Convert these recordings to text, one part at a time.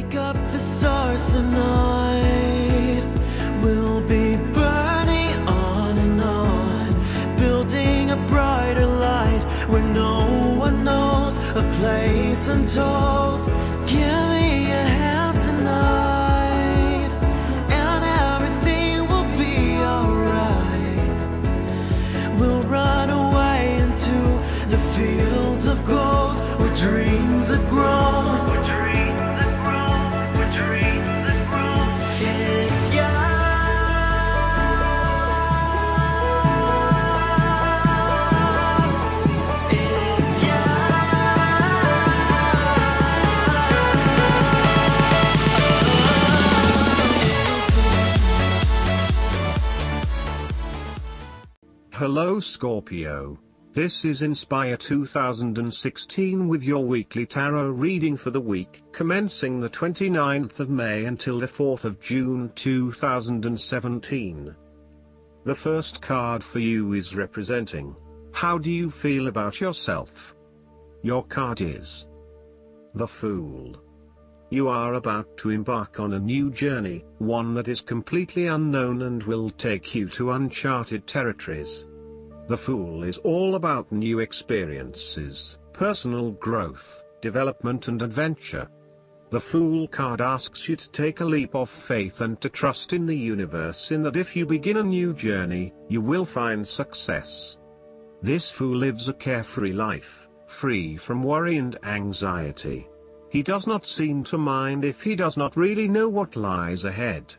Pick up the stars tonight. We'll be burning on and on, building a brighter light where no one knows, a place untold. Give me a hand tonight, and everything will be alright. We'll run away into the fields of gold where dreams are grown. Hello Scorpio. This is Inspire 2016 with your weekly tarot reading for the week commencing the 29th of May until the 4th of June 2017. The first card for you is representing, how do you feel about yourself? Your card is the Fool. You are about to embark on a new journey, one that is completely unknown and will take you to uncharted territories. The Fool is all about new experiences, personal growth, development and adventure. The Fool card asks you to take a leap of faith and to trust in the universe in that if you begin a new journey, you will find success. This Fool lives a carefree life, free from worry and anxiety. He does not seem to mind if he does not really know what lies ahead.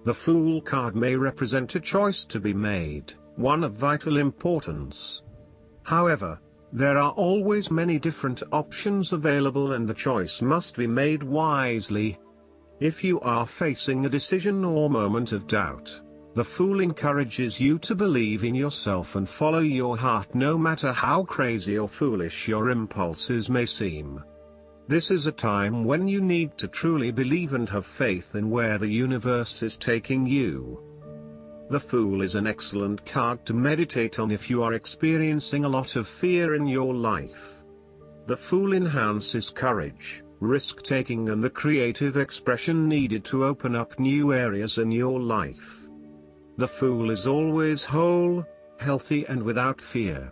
The Fool card may represent a choice to be made, one of vital importance. However, there are always many different options available and the choice must be made wisely. If you are facing a decision or moment of doubt, the Fool encourages you to believe in yourself and follow your heart no matter how crazy or foolish your impulses may seem. This is a time when you need to truly believe and have faith in where the universe is taking you. The Fool is an excellent card to meditate on if you are experiencing a lot of fear in your life. The Fool enhances courage, risk-taking and the creative expression needed to open up new areas in your life. The Fool is always whole, healthy and without fear.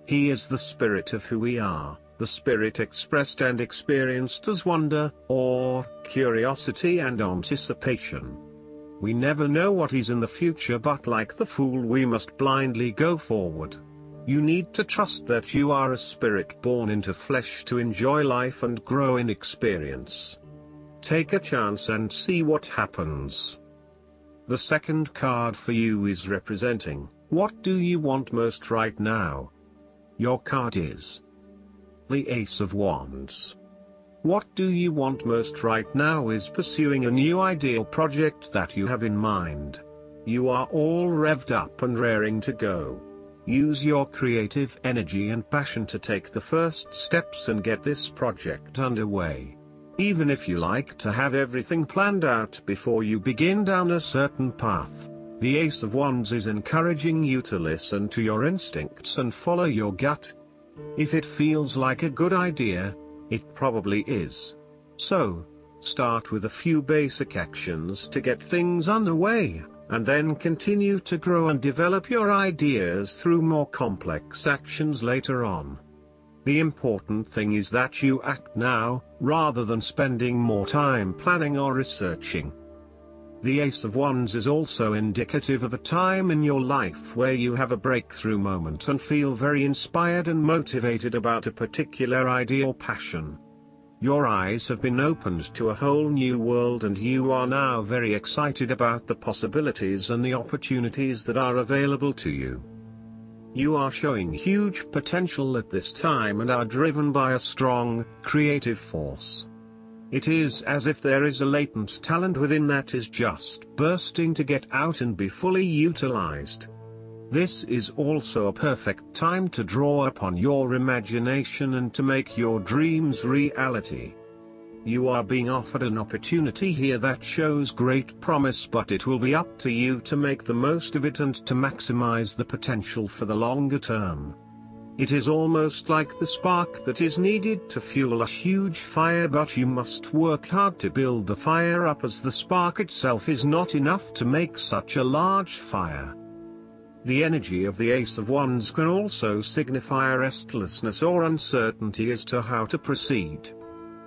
He is the spirit of who we are, the spirit expressed and experienced as wonder, awe, curiosity and anticipation. We never know what is in the future, but like the Fool we must blindly go forward. You need to trust that you are a spirit born into flesh to enjoy life and grow in experience. Take a chance and see what happens. The second card for you is representing, what do you want most right now? Your card is the Ace of Wands. What do you want most right now is pursuing a new idea or project that you have in mind. You are all revved up and raring to go. Use your creative energy and passion to take the first steps and get this project underway. Even if you like to have everything planned out before you begin down a certain path, the Ace of Wands is encouraging you to listen to your instincts and follow your gut. If it feels like a good idea, it probably is. So, start with a few basic actions to get things underway, and then continue to grow and develop your ideas through more complex actions later on. The important thing is that you act now, rather than spending more time planning or researching. The Ace of Wands is also indicative of a time in your life where you have a breakthrough moment and feel very inspired and motivated about a particular idea or passion. Your eyes have been opened to a whole new world and you are now very excited about the possibilities and the opportunities that are available to you. You are showing huge potential at this time and are driven by a strong, creative force. It is as if there is a latent talent within that is just bursting to get out and be fully utilized. This is also a perfect time to draw upon your imagination and to make your dreams reality. You are being offered an opportunity here that shows great promise, but it will be up to you to make the most of it and to maximize the potential for the longer term. It is almost like the spark that is needed to fuel a huge fire, but you must work hard to build the fire up, as the spark itself is not enough to make such a large fire. The energy of the Ace of Wands can also signify restlessness or uncertainty as to how to proceed.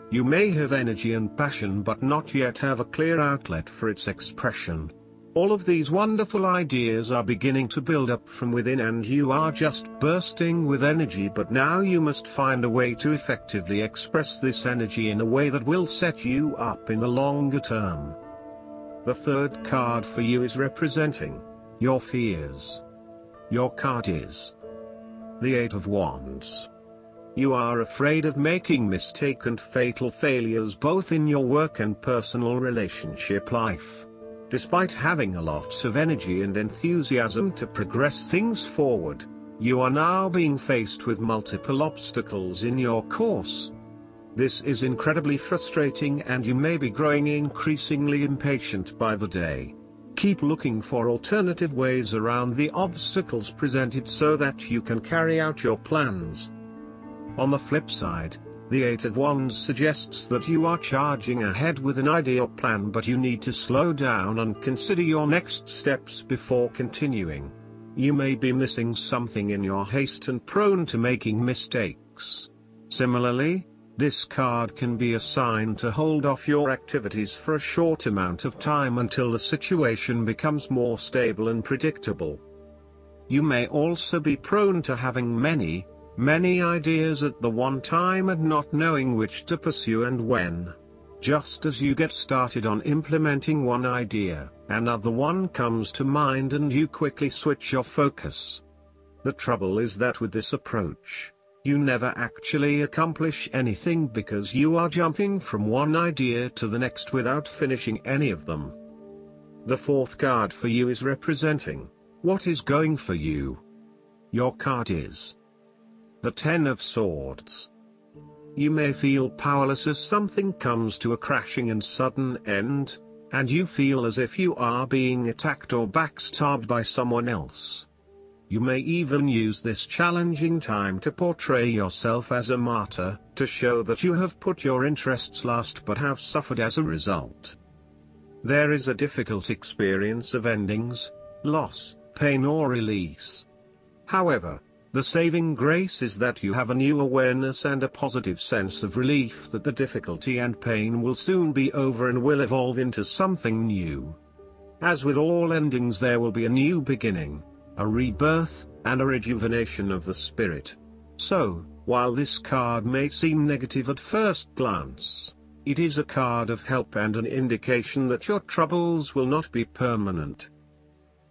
You may have energy and passion but not yet have a clear outlet for its expression. All of these wonderful ideas are beginning to build up from within and you are just bursting with energy, but now you must find a way to effectively express this energy in a way that will set you up in the longer term. The third card for you is representing your fears. Your card is the Eight of Wands. You are afraid of making mistakes and fatal failures both in your work and personal relationship life. Despite having a lot of energy and enthusiasm to progress things forward, you are now being faced with multiple obstacles in your course. This is incredibly frustrating and you may be growing increasingly impatient by the day. Keep looking for alternative ways around the obstacles presented so that you can carry out your plans. On the flip side, the Eight of Wands suggests that you are charging ahead with an ideal plan, but you need to slow down and consider your next steps before continuing. You may be missing something in your haste and prone to making mistakes. Similarly, this card can be a sign to hold off your activities for a short amount of time until the situation becomes more stable and predictable. You may also be prone to having many ideas at the one time and not knowing which to pursue and when. Just as you get started on implementing one idea, another one comes to mind and you quickly switch your focus. The trouble is that with this approach, you never actually accomplish anything because you are jumping from one idea to the next without finishing any of them. The fourth card for you is representing what is going for you. Your card is the Ten of Swords. You may feel powerless as something comes to a crashing and sudden end, and you feel as if you are being attacked or backstabbed by someone else. You may even use this challenging time to portray yourself as a martyr, to show that you have put your interests last but have suffered as a result. There is a difficult experience of endings, loss, pain or release. However, the saving grace is that you have a new awareness and a positive sense of relief that the difficulty and pain will soon be over and will evolve into something new. As with all endings, there will be a new beginning, a rebirth, and a rejuvenation of the spirit. So, while this card may seem negative at first glance, it is a card of help and an indication that your troubles will not be permanent.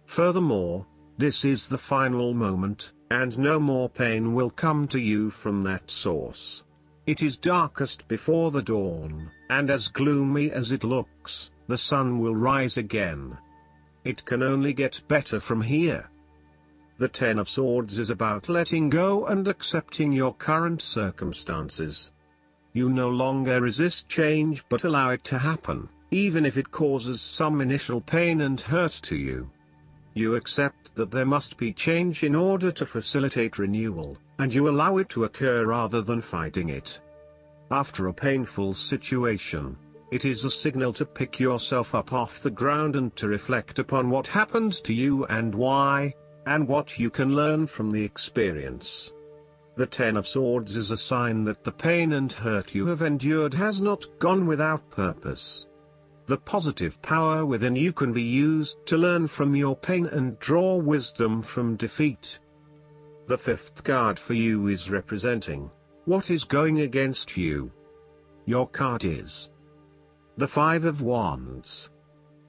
Furthermore, this is the final moment, and no more pain will come to you from that source. It is darkest before the dawn, and as gloomy as it looks, the sun will rise again. It can only get better from here. The Ten of Swords is about letting go and accepting your current circumstances. You no longer resist change but allow it to happen, even if it causes some initial pain and hurt to you. You accept that there must be change in order to facilitate renewal, and you allow it to occur rather than fighting it. After a painful situation, it is a signal to pick yourself up off the ground and to reflect upon what happened to you and why, and what you can learn from the experience. The Ten of Swords is a sign that the pain and hurt you have endured has not gone without purpose. The positive power within you can be used to learn from your pain and draw wisdom from defeat. The fifth card for you is representing what is going against you. Your card is the Five of Wands.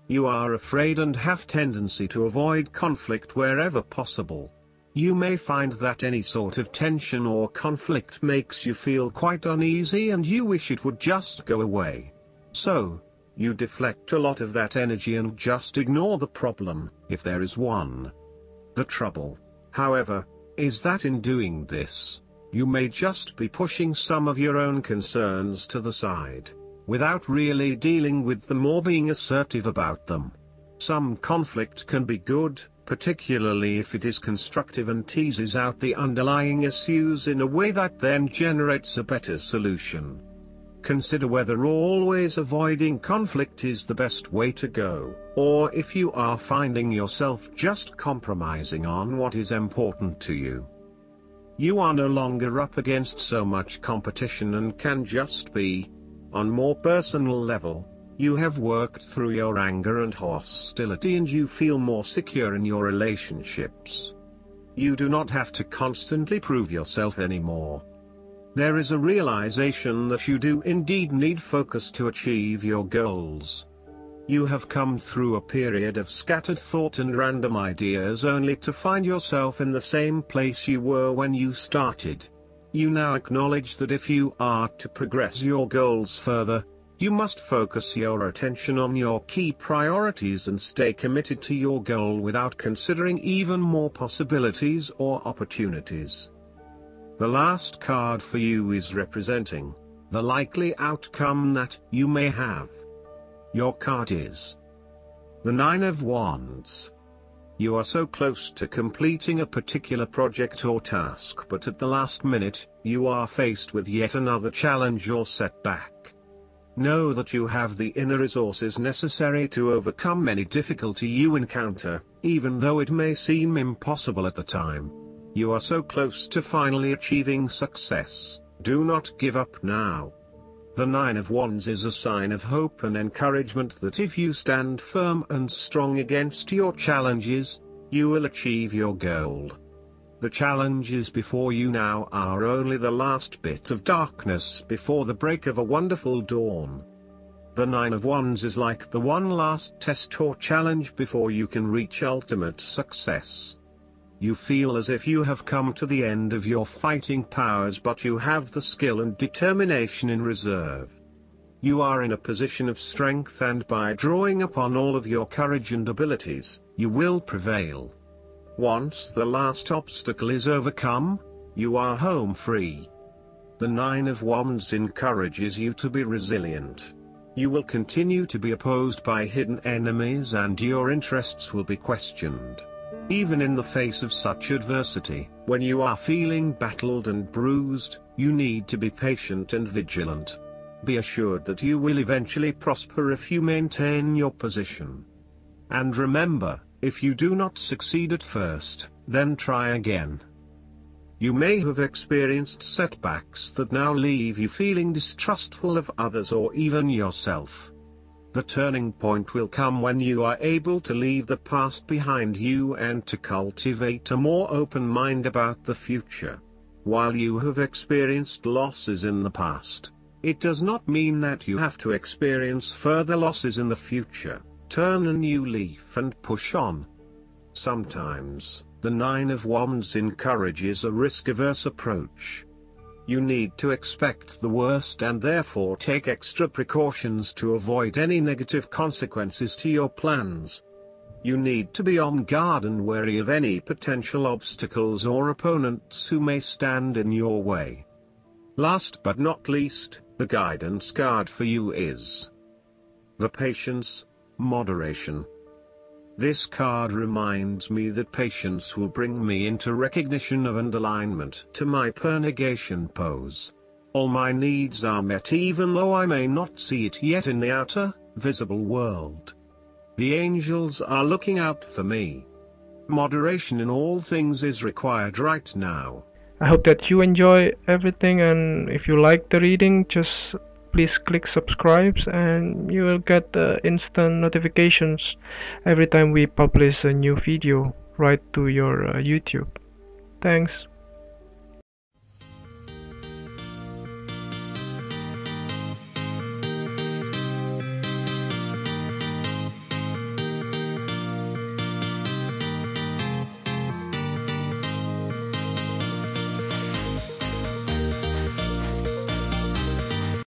You are afraid and have tendency to avoid conflict wherever possible. You may find that any sort of tension or conflict makes you feel quite uneasy and you wish it would just go away. So, you deflect a lot of that energy and just ignore the problem, if there is one. The trouble, however, is that in doing this, you may just be pushing some of your own concerns to the side, without really dealing with them or being assertive about them. Some conflict can be good, particularly if it is constructive and teases out the underlying issues in a way that then generates a better solution. Consider whether always avoiding conflict is the best way to go, or if you are finding yourself just compromising on what is important to you. You are no longer up against so much competition and can just be. On more personal level, you have worked through your anger and hostility and you feel more secure in your relationships. You do not have to constantly prove yourself anymore. There is a realization that you do indeed need focus to achieve your goals. You have come through a period of scattered thought and random ideas only to find yourself in the same place you were when you started. You now acknowledge that if you are to progress your goals further, you must focus your attention on your key priorities and stay committed to your goal without considering even more possibilities or opportunities. The last card for you is representing the likely outcome that you may have. Your card is the Nine of Wands. You are so close to completing a particular project or task, but at the last minute, you are faced with yet another challenge or setback. Know that you have the inner resources necessary to overcome any difficulty you encounter, even though it may seem impossible at the time. You are so close to finally achieving success. Do not give up now. The Nine of Wands is a sign of hope and encouragement that if you stand firm and strong against your challenges, you will achieve your goal. The challenges before you now are only the last bit of darkness before the break of a wonderful dawn. The Nine of Wands is like the one last test or challenge before you can reach ultimate success. You feel as if you have come to the end of your fighting powers, but you have the skill and determination in reserve. You are in a position of strength, and by drawing upon all of your courage and abilities, you will prevail. Once the last obstacle is overcome, you are home free. The Nine of Wands encourages you to be resilient. You will continue to be opposed by hidden enemies and your interests will be questioned. Even in the face of such adversity, when you are feeling battled and bruised, you need to be patient and vigilant. Be assured that you will eventually prosper if you maintain your position. And remember, if you do not succeed at first, then try again. You may have experienced setbacks that now leave you feeling distrustful of others or even yourself. The turning point will come when you are able to leave the past behind you and to cultivate a more open mind about the future. While you have experienced losses in the past, it does not mean that you have to experience further losses in the future. Turn a new leaf and push on. Sometimes, the Nine of Wands encourages a risk-averse approach. You need to expect the worst and therefore take extra precautions to avoid any negative consequences to your plans. You need to be on guard and wary of any potential obstacles or opponents who may stand in your way. Last but not least, the guidance card for you is the Patience, Moderation. This card reminds me that patience will bring me into recognition of and alignment to my purgation pose. All my needs are met even though I may not see it yet in the outer, visible world. The angels are looking out for me. Moderation in all things is required right now. I hope that you enjoy everything, and if you like the reading, just please click subscribe and you will get instant notifications every time we publish a new video right to your YouTube. Thanks.